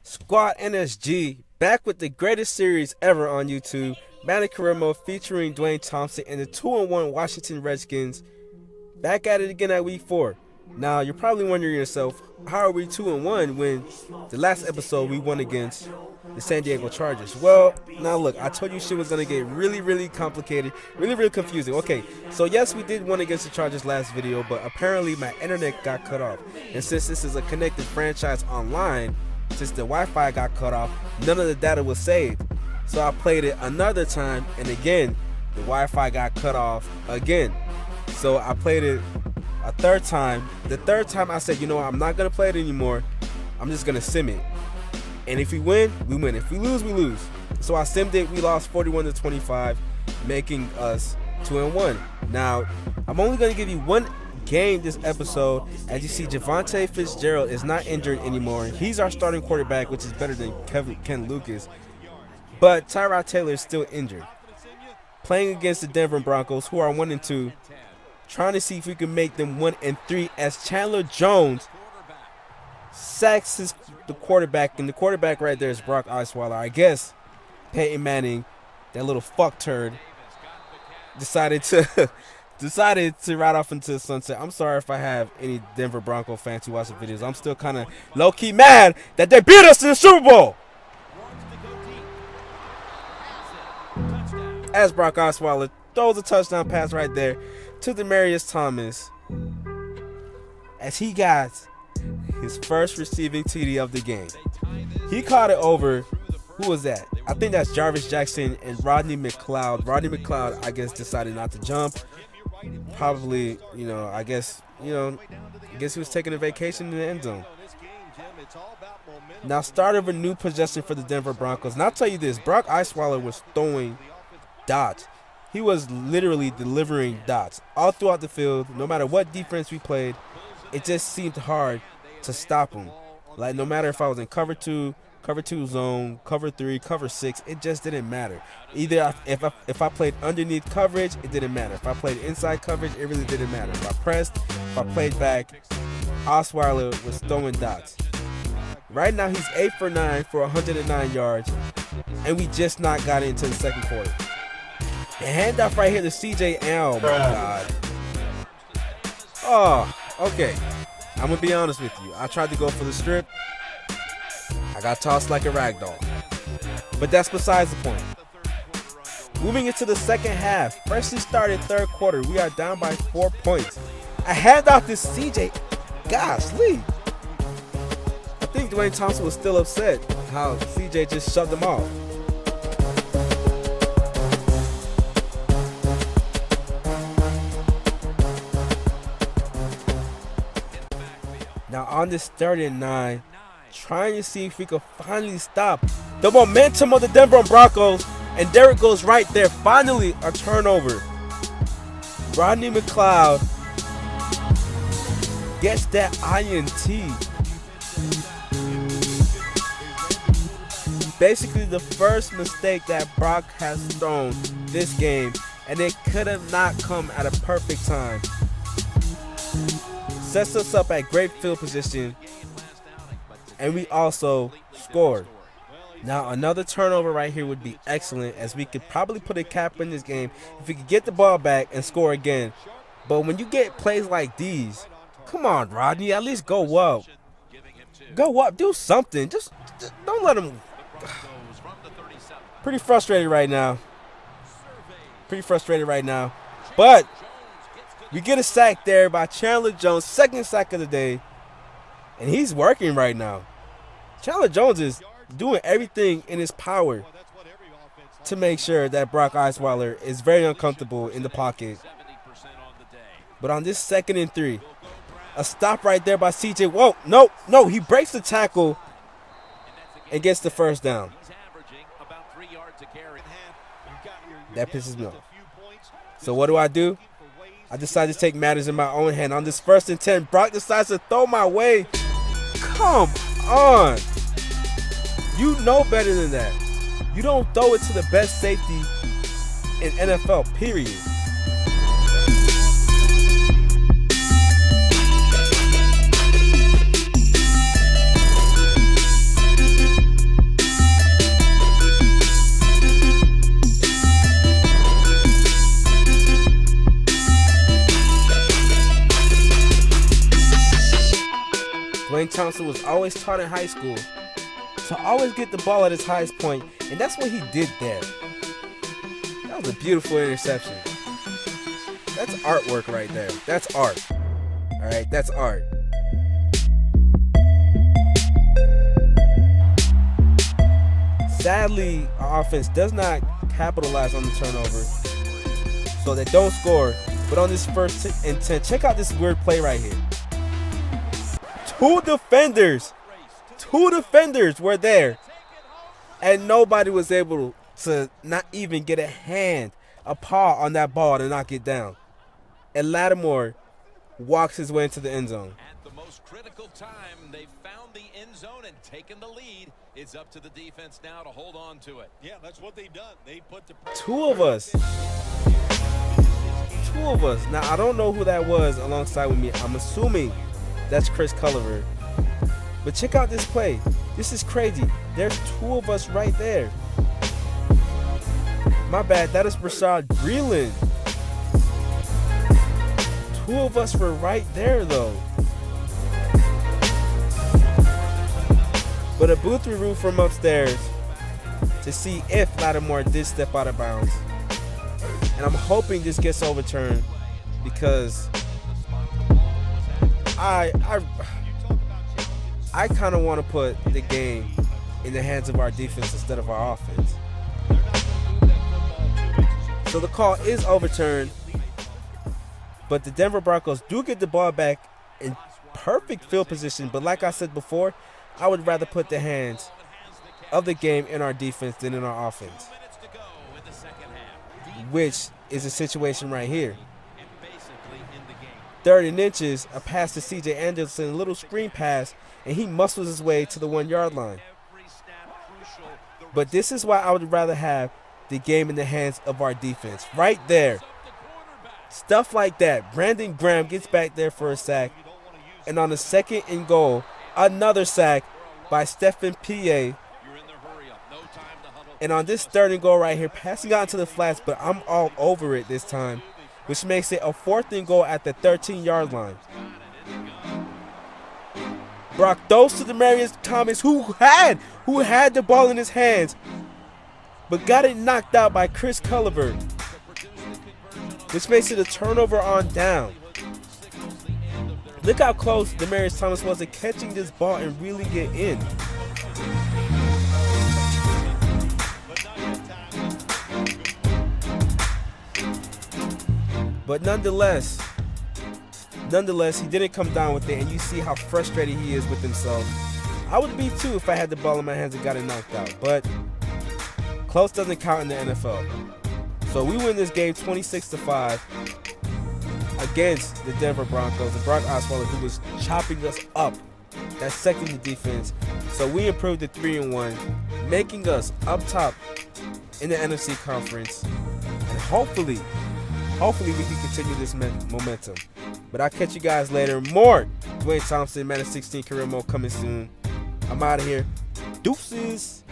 Squad NSG, back with the greatest series ever on YouTube, Madden career mode featuring Dwayne Thompson and the 2-1 Washington Redskins. Back at it again at week 4. Now, you're probably wondering yourself, how are we 2-1 when the last episode we won against the San Diego Chargers? Well, now look, I told you shit was going to get really complicated, really confusing. Okay, so yes, we did win against the Chargers last video, but apparently my internet got cut off. And since this is a connected franchise online, since the Wi-Fi got cut off, none of the data was saved. So I played it another time, and again, the Wi-Fi got cut off again. So I played it a third time. The third time I said, you know what, I'm not going to play it anymore. I'm just going to sim it. And if we win, we win. If we lose, we lose. So I simmed it. We lost 41-25, making us 2-1. Now, I'm only going to give you one game this episode. As you see, Javonte Fitzgerald is not injured anymore. He's our starting quarterback, which is better than Ken Lucas. But Tyrod Taylor is still injured. Playing against the Denver Broncos, who are 1-2, trying to see if we can make them 1-3 as Chandler Jones sacks the quarterback, and the quarterback right there is Brock Osweiler. I guess Peyton Manning, that little fuck turd, decided to ride off into the sunset. I'm sorry if I have any Denver Bronco fans who watch the videos. I'm still kind of low-key mad that they beat us in the Super Bowl. As Brock Osweiler throws a touchdown pass right there to Demaryius Thomas, as he got his first receiving TD of the game. He caught it over, who was that? I think that's Jarvis Jackson and Rodney McLeod. Rodney McLeod, I guess, decided not to jump. Probably, I guess he was taking a vacation in the end zone. Now, start of a new possession for the Denver Broncos. And I'll tell you this, Brock Osweiler was throwing dots. He was literally delivering dots all throughout the field. No matter what defense we played, it just seemed hard to stop him. Like, no matter if I was in cover 2 zone, cover 3, cover 6, it just didn't matter. Either if I played underneath coverage, it didn't matter. If I played inside coverage, it really didn't matter. If I pressed, if I played back, Osweiler was throwing dots. Right now, he's 8 for 9 for 109 yards, and we just not got into the second quarter. The handoff right here to CJ. Oh, my God. Oh, okay. I'm going to be honest with you. I tried to go for the strip. I got tossed like a rag doll. But that's besides the point. Moving into the second half. Freshly started third quarter. We are down by 4 points. A handoff to CJ. Gosh, Lee. I think Dwayne Thompson was still upset how CJ just shoved him off. Now on this 39, trying to see if we could finally stop the momentum of the Denver Broncos, and there it goes right there. Finally, a turnover. Rodney McLeod gets that INT. Basically the first mistake that Brock has thrown this game, and it could have not come at a perfect time. Sets us up at great field position, and we also scored. Now another turnover right here would be excellent, as we could probably put a cap in this game if we could get the ball back and score again. But when you get plays like these, come on, Rodney, at least go up. Go up, do something. Just don't let him. Pretty frustrated right now. But we get a sack there by Chandler Jones, second sack of the day, and he's working right now. Chandler Jones is doing everything in his power to make sure that Brock Osweiler is very uncomfortable in the pocket. But on this 2nd and 3, a stop right there by CJ. Whoa, no, he breaks the tackle and gets the first down. That pisses me off. So what do? I decided to take matters in my own hand. On this 1st and 10, Brock decides to throw my way. Come on. You know better than that. You don't throw it to the best safety in NFL, period. Dwayne Thompson was always taught in high school to always get the ball at its highest point, and that's what he did there. That was a beautiful interception. That's artwork right there. That's art. All right, that's art. Sadly, our offense does not capitalize on the turnover, so they don't score. But on this 1st and 10, check out this weird play right here. Two defenders were there, and nobody was able to not even get a paw on that ball to knock it down. And Lattimore walks his way into the end zone. At the most critical time, they found the end zone and taken the lead. It's up to the defense now to hold on to it. Yeah, that's what they've done. They put the Two of us. Now, I don't know who that was alongside with me. I'm assuming that's Chris Culliver. But check out this play. This is crazy. There's two of us right there. My bad. That is Rashad Breeland. Two of us were right there, though. But a booth review from upstairs to see if Lattimore did step out of bounds. And I'm hoping this gets overturned because I kind of want to put the game in the hands of our defense instead of our offense. So the call is overturned, but the Denver Broncos do get the ball back in perfect field position. But like I said before, I would rather put the hands of the game in our defense than in our offense, which is a situation right here. 3rd and inches, a pass to C.J. Anderson, a little screen pass, and he muscles his way to the 1-yard line. But this is why I would rather have the game in the hands of our defense. Right there. Stuff like that. Brandon Graham gets back there for a sack. And on the 2nd and goal, another sack by Stephen P.A. And on this 3rd and goal right here, passing out into the flats, but I'm all over it this time, which makes it a 4th and goal at the 13-yard line. Brock throws to Demaryius Thomas, who had the ball in his hands, but got it knocked out by Chris Culliver, which makes it a turnover on down. Look how close Demaryius Thomas was to catching this ball and reeling it in. But nonetheless, he didn't come down with it, and you see how frustrated he is with himself. I would be too if I had the ball in my hands and got it knocked out, but close doesn't count in the NFL. So we win this game 26-5 against the Denver Broncos. The Brock Osweiler, who was chopping us up, dissecting the defense. So we improved to 3-1, making us up top in the NFC conference, and hopefully we can continue this momentum. But I'll catch you guys later. More Dwayne Thompson, Madden 16 career mode coming soon. I'm out of here. Deuces.